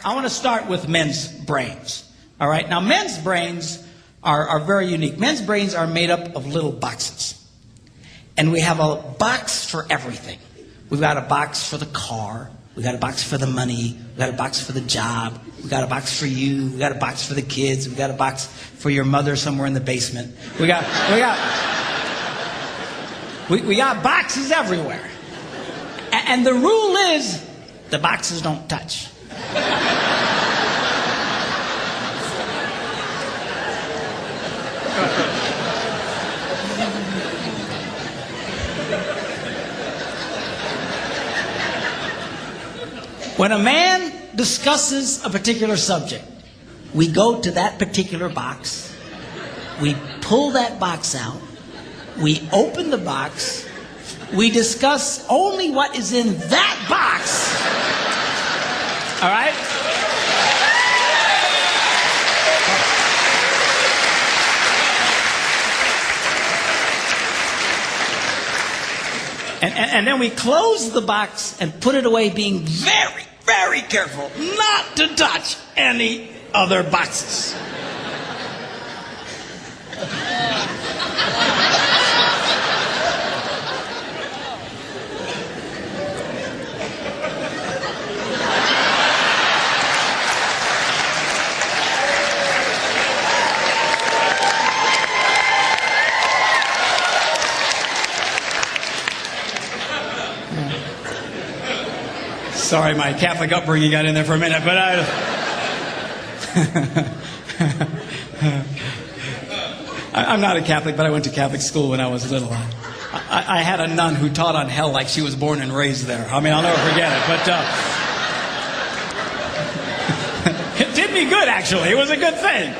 I want to start with men's brains. All right? Now, men's brains are very unique. Men's brains are made up of little boxes. And we have a box for everything. We've got a box for the car. We've got a box for the money. We've got a box for the job. We've got a box for you. We've got a box for the kids. We've got a box for your mother somewhere in the basement. We got boxes everywhere. And the rule is the boxes don't touch. When a man discusses a particular subject, we go to that particular box, we pull that box out, we open the box, we discuss only what is in that box. All right? And then we close the box and put it away, being very, very careful not to touch any other boxes. Sorry, my Catholic upbringing got in there for a minute, but I'm not a Catholic, but I went to Catholic school when I was little. I had a nun who taught on hell like she was born and raised there. I mean, I'll never forget it, but it did me good, actually. It was a good thing.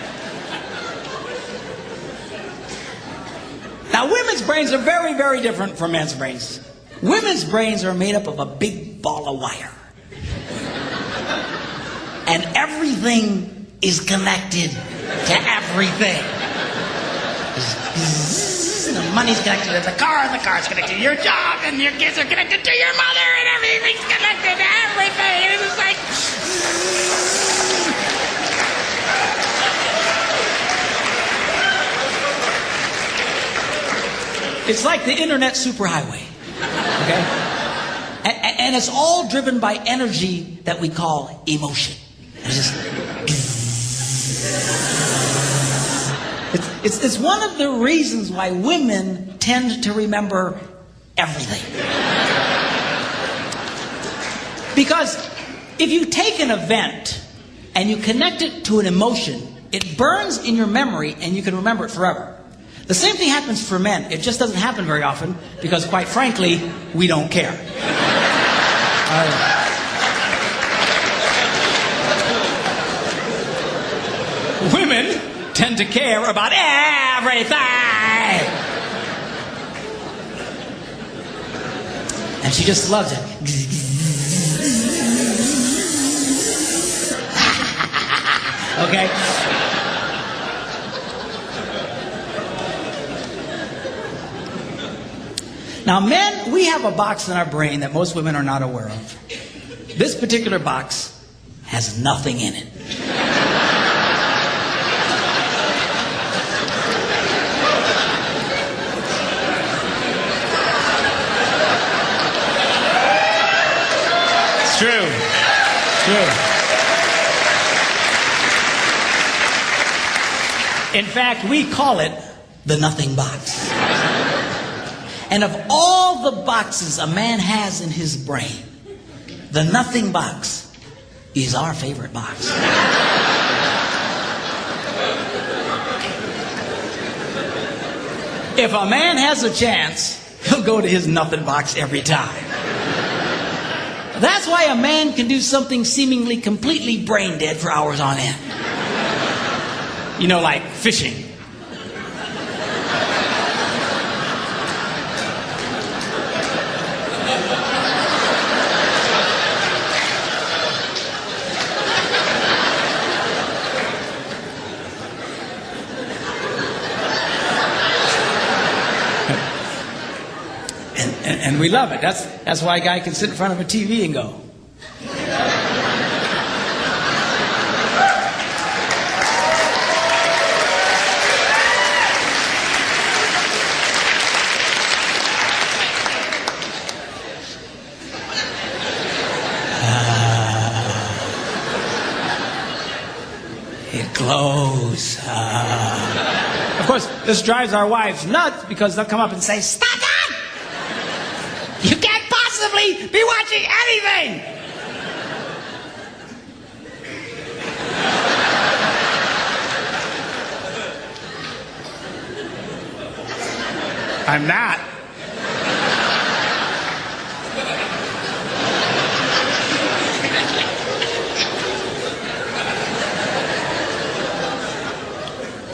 Now, women's brains are very, very different from men's brains. Women's brains are made up of a big ball of wire. And everything is connected to everything. The money's connected to the car, and the car's connected to your job, and your kids are connected to your mother, and everything's connected to everything. And it's like... It's like the internet superhighway. Okay? And it's all driven by energy that we call emotion. It's one of the reasons why women tend to remember everything. Because if you take an event and you connect it to an emotion, it burns in your memory and you can remember it forever. The same thing happens for men. It just doesn't happen very often because, quite frankly, we don't care. Women tend to care about everything. And she just loves it. Okay? Now, men, we have a box in our brain that most women are not aware of. This particular box has nothing in it. It's true. In fact, we call it the nothing box. And of all the boxes a man has in his brain, the nothing box is our favorite box. If a man has a chance, he'll go to his nothing box every time. That's why a man can do something seemingly completely brain dead for hours on end. You know, like fishing. And we love it. That's why a guy can sit in front of a TV and go. clothes. Of course, this drives our wives nuts because they'll come up and say, "Stop that! You can't possibly be watching anything!" I'm not.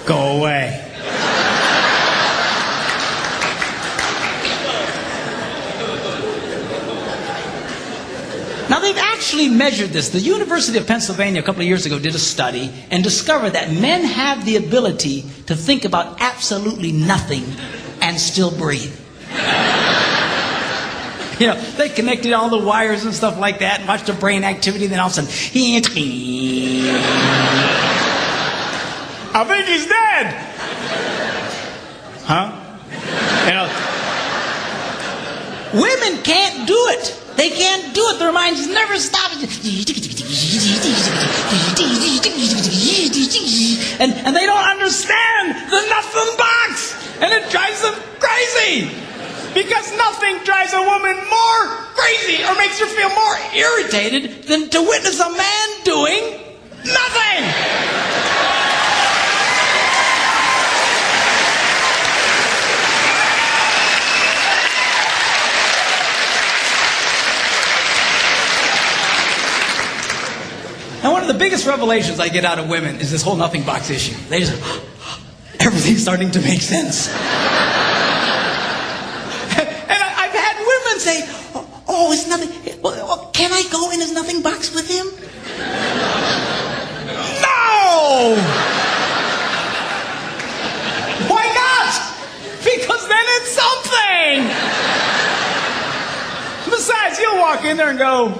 Go away. Now, they've actually measured this. The University of Pennsylvania a couple of years ago did a study and discovered that men have the ability to think about absolutely nothing and still breathe. You know, they connected all the wires and stuff like that and watched the brain activity, then all of a sudden, I think he's dead. Huh? You know, women can't do it. They can't do it. Their minds never stop. And they don't understand the nothing box. And it drives them crazy. Because nothing drives a woman more crazy or makes her feel more irritated than to witness a man doing nothing. And one of the biggest revelations I get out of women is this whole nothing box issue. They just, everything's starting to make sense. And I've had women say, "Oh, it's nothing. Well, can I go in his nothing box with him?" No! Why not? Because then it's something. Besides, you'll walk in there and go,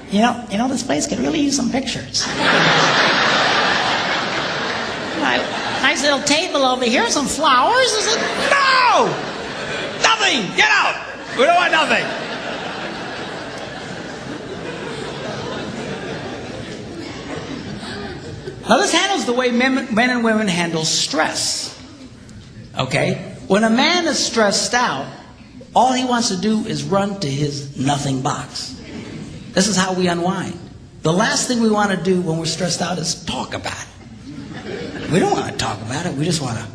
You know, this place could really use some pictures. Nice little table over here, some flowers. Is it? No! Nothing! Get out! We don't want nothing. Now this handles the way men and women handle stress. Okay? When a man is stressed out, all he wants to do is run to his nothing box. This is how we unwind. The last thing we want to do when we're stressed out is talk about it. We don't want to talk about it. We just want to.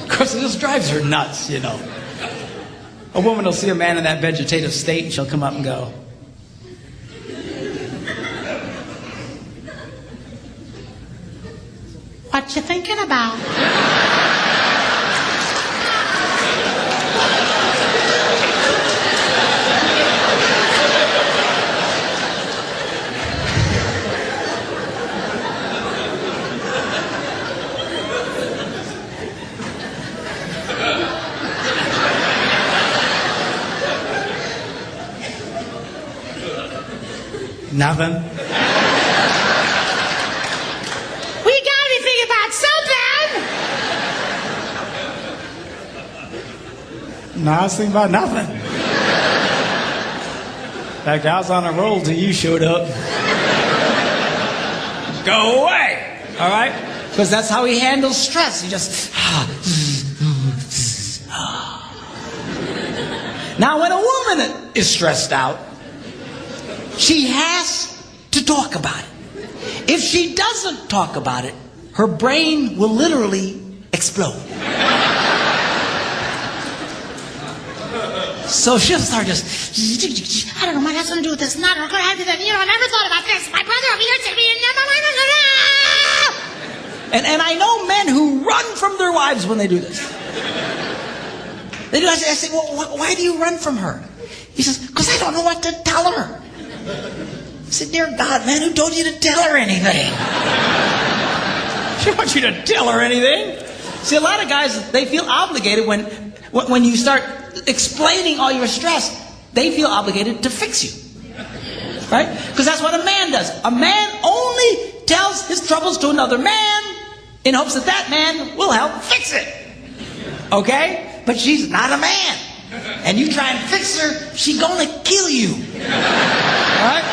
Of course, it just drives her nuts, you know. A woman will see a man in that vegetative state and she'll come up and go, "What you thinking about?" Nothing. We gotta be thinking about something. No, I was thinking about nothing. In fact, I was on a roll till you showed up. Go away. All right? Because that's how he handles stress. He just. Now, when a woman is stressed out, she has to talk about it. If she doesn't talk about it, her brain will literally explode. So she'll start just, "I don't know, what has something to do with this. Not going to have to do that. You know, I never thought about this. My brother over here said me. And I know men who run from their wives when they do this. They do. I say, "Well, why do you run from her?" He says, "Because I don't know what to tell her." I said, "Dear God, man, who told you to tell her anything?" She wants you to tell her anything. See, a lot of guys, they feel obligated when you start explaining all your stress, they feel obligated to fix you. Right? Because that's what a man does. A man only tells his troubles to another man in hopes that that man will help fix it. Okay? But she's not a man. and you try and fix her, she gonna kill you. Right?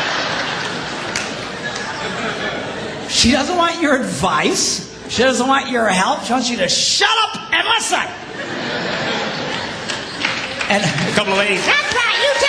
She doesn't want your advice. She doesn't want your help. She wants you to shut up and listen. And a couple of ladies, that's right, you